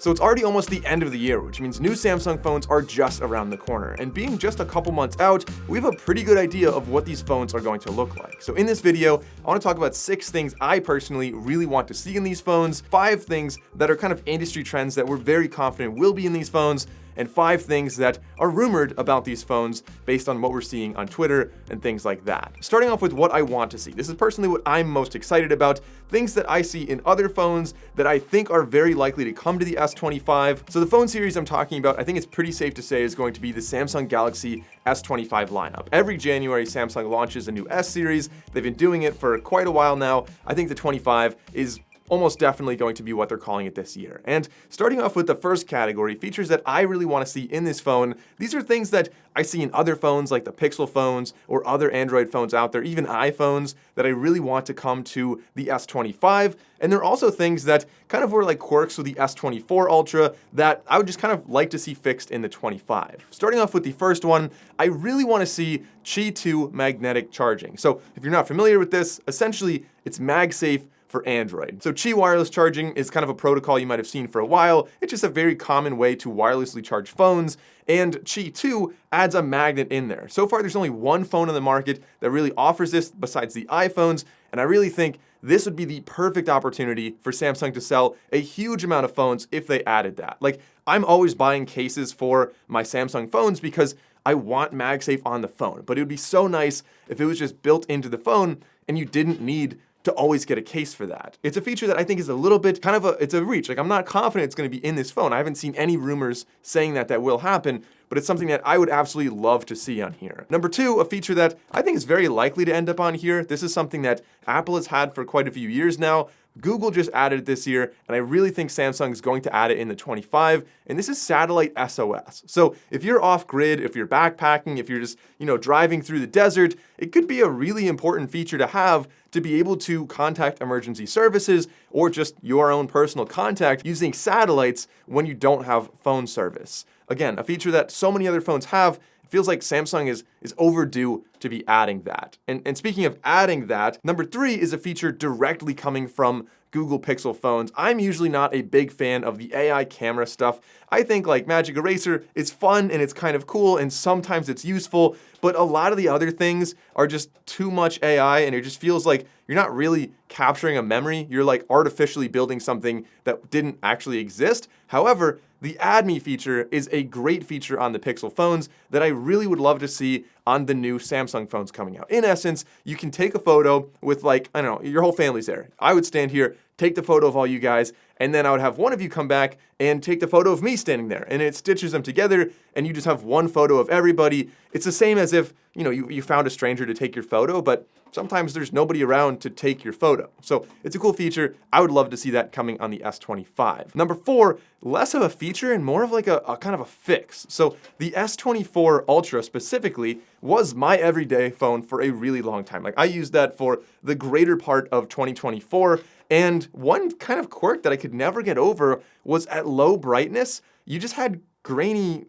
So it's already almost the end of the year, which means new Samsung phones are just around the corner. And being just a couple months out, we have a pretty good idea of what these phones are going to look like. So in this video, I want to talk about 6 things I personally really want to see in these phones, 5 things that are kind of industry trends that we're very confident will be in these phones, and 5 things that are rumored about these phones based on what we're seeing on Twitter and things like that. Starting off with what I want to see. This is personally what I'm most excited about, things that I see in other phones that I think are very likely to come to the S25. So the phone series I'm talking about, I think it's pretty safe to say is going to be the Samsung Galaxy S25 lineup. Every January, Samsung launches a new S series. They've been doing it for quite a while now. I think the 25 is almost definitely going to be what they're calling it this year. And starting off with the first category, features that I really want to see in this phone, these are things that I see in other phones like the Pixel phones or other Android phones out there, even iPhones, that I really want to come to the S25. And they're also things that kind of were like quirks with the S24 Ultra that I would just kind of like to see fixed in the 25. Starting off with the first one, I really want to see Qi 2 magnetic charging. So if you're not familiar with this, essentially it's MagSafe for Android. So Qi wireless charging is kind of a protocol you might have seen for a while. It's just a very common way to wirelessly charge phones, and Qi 2 adds a magnet in there. So far, there's only one phone on the market that really offers this besides the iPhones, and I really think this would be the perfect opportunity for Samsung to sell a huge amount of phones if they added that. Like, I'm always buying cases for my Samsung phones because I want MagSafe on the phone, but it would be so nice if it was just built into the phone and you didn't need to always get a case for that. It's a feature that I think is a little bit kind of it's a reach. Like, I'm not confident it's going to be in this phone. I haven't seen any rumors saying that that will happen, but it's something that I would absolutely love to see on here. Number 2, a feature that I think is very likely to end up on here. This is something that Apple has had for quite a few years now. Google just added it this year, and I really think Samsung is going to add it in the 25, and this is satellite SOS. So if you're off-grid, if you're backpacking, if you're just, driving through the desert, it could be a really important feature to have to be able to contact emergency services or just your own personal contact using satellites when you don't have phone service. Again, a feature that so many other phones have. It feels like Samsung is overdue to be adding that. And speaking of adding that, number 3 is a feature directly coming from Google Pixel phones. I'm usually not a big fan of the AI camera stuff. I think like Magic Eraser is fun and it's kind of cool and sometimes it's useful, but a lot of the other things are just too much AI and it just feels like you're not really capturing a memory. You're like artificially building something that didn't actually exist. However, the Add Me feature is a great feature on the Pixel phones that I really would love to see on the new Samsung phones coming out. In essence, you can take a photo with your whole family's there. I would stand here, take the photo of all you guys, and then I would have one of you come back and take the photo of me standing there. And it stitches them together, and you just have one photo of everybody. It's the same as if, you found a stranger to take your photo, but sometimes there's nobody around to take your photo. So it's a cool feature. I would love to see that coming on the S25. Number 4, less of a feature and more of like a kind of a fix. So the S24 Ultra specifically was my everyday phone for a really long time. Like, I used that for the greater part of 2024. And one kind of quirk that I could never get over was at low brightness, you just had grainy,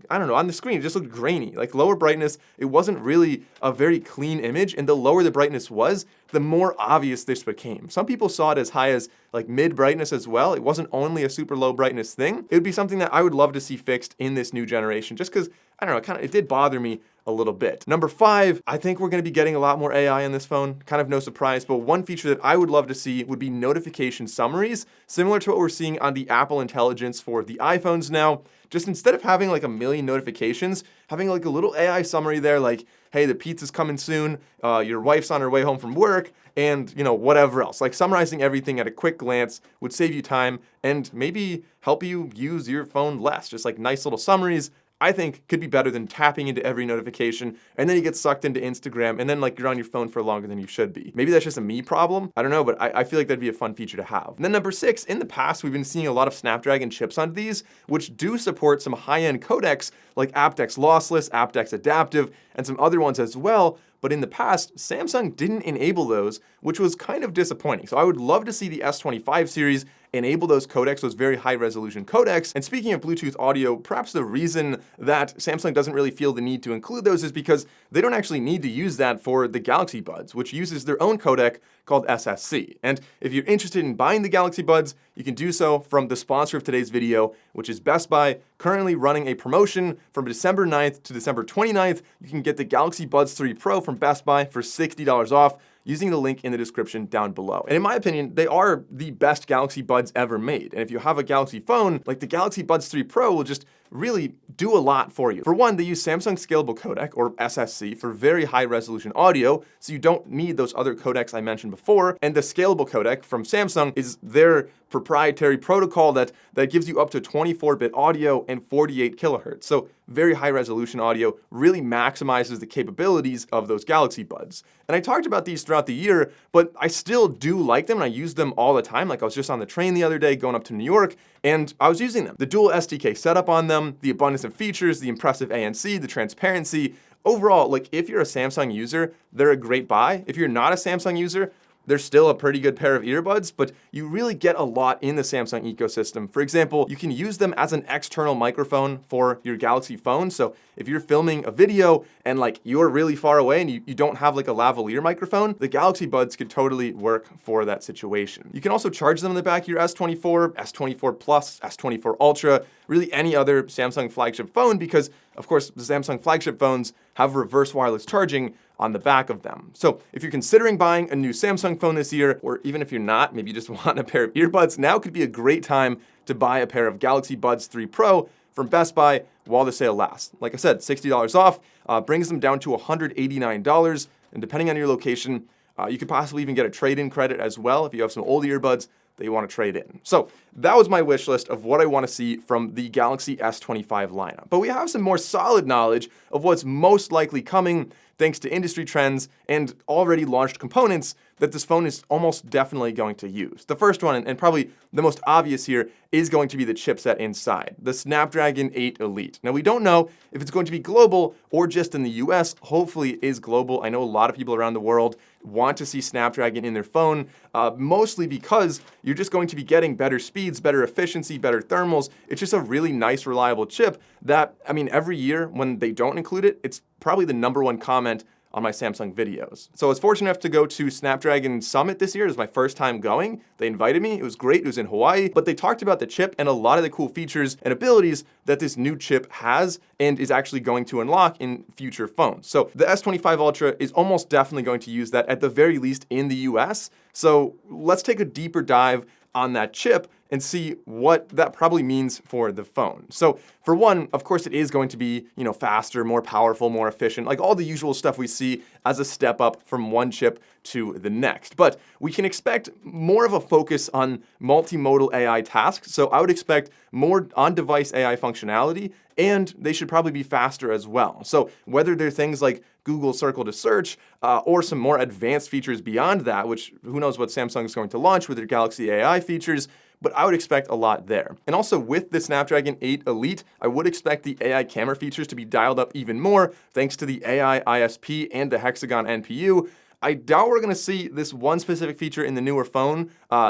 on the screen, it just looked grainy. Like, lower brightness, it wasn't really a very clean image, and the lower the brightness was, the more obvious this became. Some people saw it as high as like mid brightness as well. It wasn't only a super low brightness thing. It would be something that I would love to see fixed in this new generation, just because, it did bother me a little bit. Number 5, I think we're going to be getting a lot more AI in this phone. Kind of no surprise, but one feature that I would love to see would be notification summaries, similar to what we're seeing on the Apple Intelligence for the iPhones now. Just instead of having like a million notifications, having like a little AI summary there, like, hey, the pizza's coming soon, your wife's on her way home from work, and whatever else. Like, summarizing everything at a quick glance would save you time and maybe help you use your phone less. Just like nice little summaries, I think could be better than tapping into every notification and then you get sucked into Instagram and then like you're on your phone for longer than you should be. Maybe that's just a me problem. I don't know, but I feel like that'd be a fun feature to have. And then number 6, in the past, we've been seeing a lot of Snapdragon chips on these, which do support some high-end codecs like aptX lossless, aptX adaptive, and some other ones as well. But in the past, Samsung didn't enable those, which was kind of disappointing. So I would love to see the S25 series enable those codecs, those very high resolution codecs. And speaking of Bluetooth audio, perhaps the reason that Samsung doesn't really feel the need to include those is because they don't actually need to use that for the Galaxy Buds, which uses their own codec called SSC. And if you're interested in buying the Galaxy Buds, you can do so from the sponsor of today's video, which is Best Buy, currently running a promotion from December 9th to December 29th. You can get the Galaxy Buds 3 Pro from Best Buy for $60 off using the link in the description down below. And in my opinion, they are the best Galaxy Buds ever made. And if you have a Galaxy phone, like the Galaxy Buds 3 Pro will just really do a lot for you. For one, they use Samsung Scalable Codec, or SSC, for very high resolution audio, so you don't need those other codecs I mentioned before. And the Scalable Codec from Samsung is their proprietary protocol that gives you up to 24-bit audio and 48 kilohertz. So very high resolution audio really maximizes the capabilities of those Galaxy Buds. And I talked about these throughout the year, but I still do like them and I use them all the time. Like I was just on the train the other day going up to New York and I was using them. The dual SDK setup on them, the abundance of features, the impressive ANC, the transparency. Overall, like if you're a Samsung user, they're a great buy. If you're not a Samsung user, they're still a pretty good pair of earbuds, but you really get a lot in the Samsung ecosystem. For example, you can use them as an external microphone for your Galaxy phone. So if you're filming a video and like you're really far away and you don't have like a lavalier microphone, the Galaxy Buds could totally work for that situation. You can also charge them in the back of your S24, S24 Plus, S24 Ultra, really any other Samsung flagship phone, because of course the Samsung flagship phones have reverse wireless charging on the back of them. So if you're considering buying a new Samsung phone this year, or even if you're not, maybe you just want a pair of earbuds, now could be a great time to buy a pair of Galaxy Buds 3 Pro from Best Buy while the sale lasts. Like I said, $60 off, brings them down to $189, and depending on your location, you could possibly even get a trade-in credit as well if you have some old earbuds that you want to trade in. So that was my wish list of what I want to see from the Galaxy S25 lineup. But we have some more solid knowledge of what's most likely coming thanks to industry trends and already launched components that this phone is almost definitely going to use. The first one, and probably the most obvious here, is going to be the chipset inside, the Snapdragon 8 Elite. Now, we don't know if it's going to be global or just in the US. Hopefully it is global. I know a lot of people around the world want to see Snapdragon in their phone, mostly because you're just going to be getting better speeds, better efficiency, better thermals. It's just a really nice, reliable chip that, I mean, every year when they don't include it, it's probably the #1 comment on my Samsung videos. So I was fortunate enough to go to Snapdragon Summit this year. It was my first time going. They invited me. It was great. It was in Hawaii, but they talked about the chip and a lot of the cool features and abilities that this new chip has and is actually going to unlock in future phones. So the S25 Ultra is almost definitely going to use that at the very least in the US. So let's take a deeper dive on that chip and see what that probably means for the phone. So for one, of course, it is going to be, faster, more powerful, more efficient, like all the usual stuff we see as a step up from one chip to the next. But we can expect more of a focus on multimodal AI tasks. So I would expect more on-device AI functionality, and they should probably be faster as well. So whether they're things like Google Circle to search, or some more advanced features beyond that, which who knows what Samsung is going to launch with their Galaxy AI features, but I would expect a lot there. And also with the Snapdragon 8 Elite, I would expect the AI camera features to be dialed up even more thanks to the AI ISP and the Hexagon NPU. I doubt we're gonna see this one specific feature in the newer phone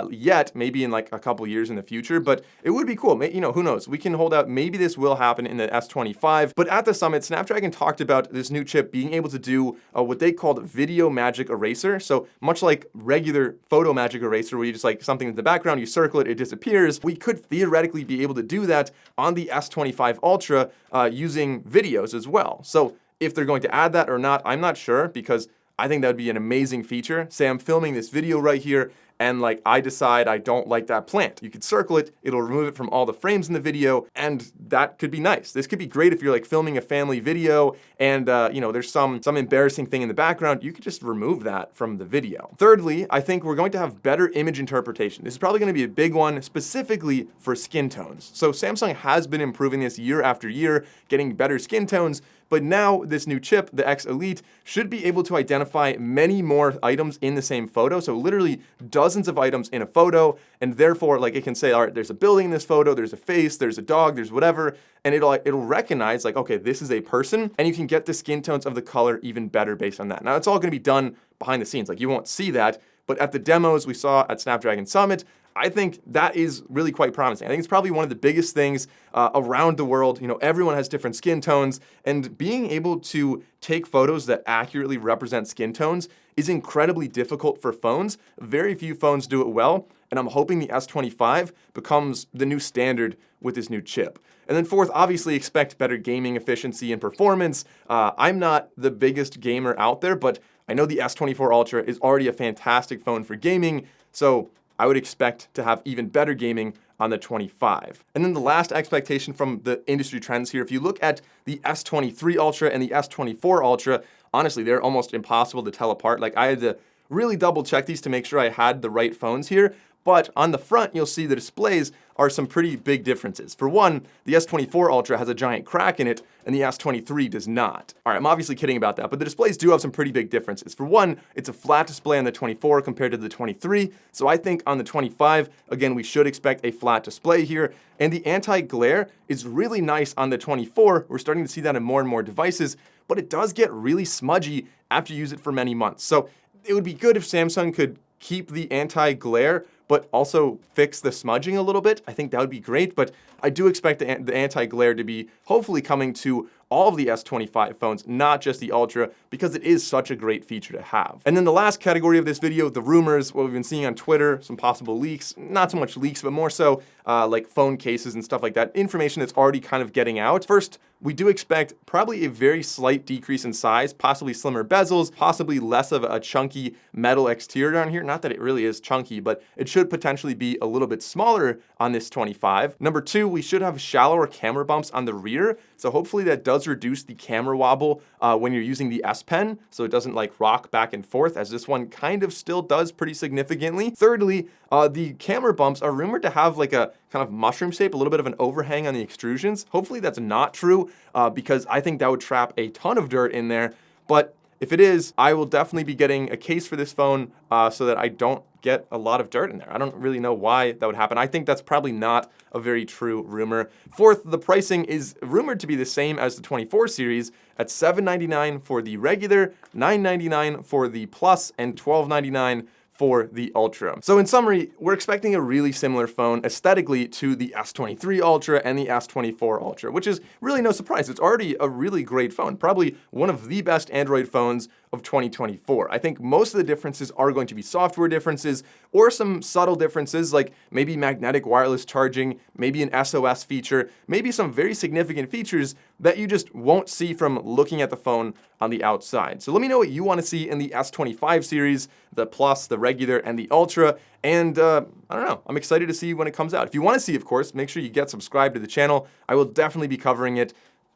yet, maybe in like a couple years in the future, but it would be cool. Who knows? We can hold out, maybe this will happen in the S25, but at the summit, Snapdragon talked about this new chip being able to do what they called video magic eraser. So much like regular photo magic eraser, where you just like something in the background, you circle it, it disappears. We could theoretically be able to do that on the S25 Ultra using videos as well. So if they're going to add that or not, I'm not sure, because I think that would be an amazing feature. Say I'm filming this video right here and like I decide I don't like that plant. You could circle it, it'll remove it from all the frames in the video, and that could be nice. This could be great if you're like filming a family video and there's some embarrassing thing in the background. You could just remove that from the video. Thirdly, I think we're going to have better image interpretation. This is probably going to be a big one specifically for skin tones. So Samsung has been improving this year after year, getting better skin tones. But now this new chip, the X Elite, should be able to identify many more items in the same photo. So literally dozens of items in a photo. And therefore, like it can say, all right, there's a building in this photo, there's a face, there's a dog, there's whatever. And it'll recognize like, okay, this is a person. And you can get the skin tones of the color even better based on that. Now it's all gonna be done behind the scenes. Like you won't see that. But at the demos we saw at Snapdragon Summit, I think that is really quite promising. I think it's probably one of the biggest things around the world. You know, everyone has different skin tones, and being able to take photos that accurately represent skin tones is incredibly difficult for phones. Very few phones do it well, and I'm hoping the S25 becomes the new standard with this new chip. And then fourth, obviously expect better gaming efficiency and performance. I'm not the biggest gamer out there, but I know the S24 Ultra is already a fantastic phone for gaming, so I would expect to have even better gaming on the 25. And then the last expectation from the industry trends here, if you look at the S23 Ultra and the S24 Ultra, honestly, they're almost impossible to tell apart. Like, I had to really double check these to make sure I had the right phones here. But on the front, you'll see the displays are some pretty big differences. For one, the S24 Ultra has a giant crack in it, and the S23 does not. All right, I'm obviously kidding about that, but the displays do have some pretty big differences. For one, it's a flat display on the 24 compared to the 23, so I think on the 25, again, we should expect a flat display here. And the anti-glare is really nice on the 24. We're starting to see that in more and more devices, but it does get really smudgy after you use it for many months. So it would be good if Samsung could keep the anti-glare, but also fix the smudging a little bit. I think that would be great, but I do expect the anti-glare to be hopefully coming to all of the S25 phones, not just the Ultra, because it is such a great feature to have. And then the last category of this video, the rumors, what we've been seeing on Twitter, some possible leaks, not so much leaks, but more so like phone cases and stuff like that, information that's already kind of getting out. First, we do expect probably a very slight decrease in size, possibly slimmer bezels, possibly less of a chunky metal exterior on here. Not that it really is chunky, but it should potentially be a little bit smaller on this 25. Number two, we should have shallower camera bumps on the rear. So hopefully that does reduce the camera wobble when you're using the S Pen, so it doesn't like rock back and forth, as this one kind of still does pretty significantly. Thirdly, the camera bumps are rumored to have like a kind of mushroom shape, a little bit of an overhang on the extrusions. Hopefully that's not true, because I think that would trap a ton of dirt in there. But if it is, I will definitely be getting a case for this phone so that I don't get a lot of dirt in there. I don't really know why that would happen. I think that's probably not a very true rumor. Fourth, the pricing is rumored to be the same as the 24 series at $799 for the regular, $999 for the Plus, and $1299 for the Ultra. So in summary, we're expecting a really similar phone aesthetically to the S23 Ultra and the S24 Ultra, which is really no surprise. It's already a really great phone, probably one of the best Android phones of 2024. I think most of the differences are going to be software differences or some subtle differences, like maybe magnetic wireless charging, maybe an SOS feature, maybe some very significant features that you just won't see from looking at the phone on the outside. So let me know what you want to see in the S25 series, the Plus, the regular, and the Ultra. And I don't know, I'm excited to see when it comes out. If you want to see, of course, make sure you get subscribed to the channel. I will definitely be covering it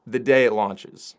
the day it launches.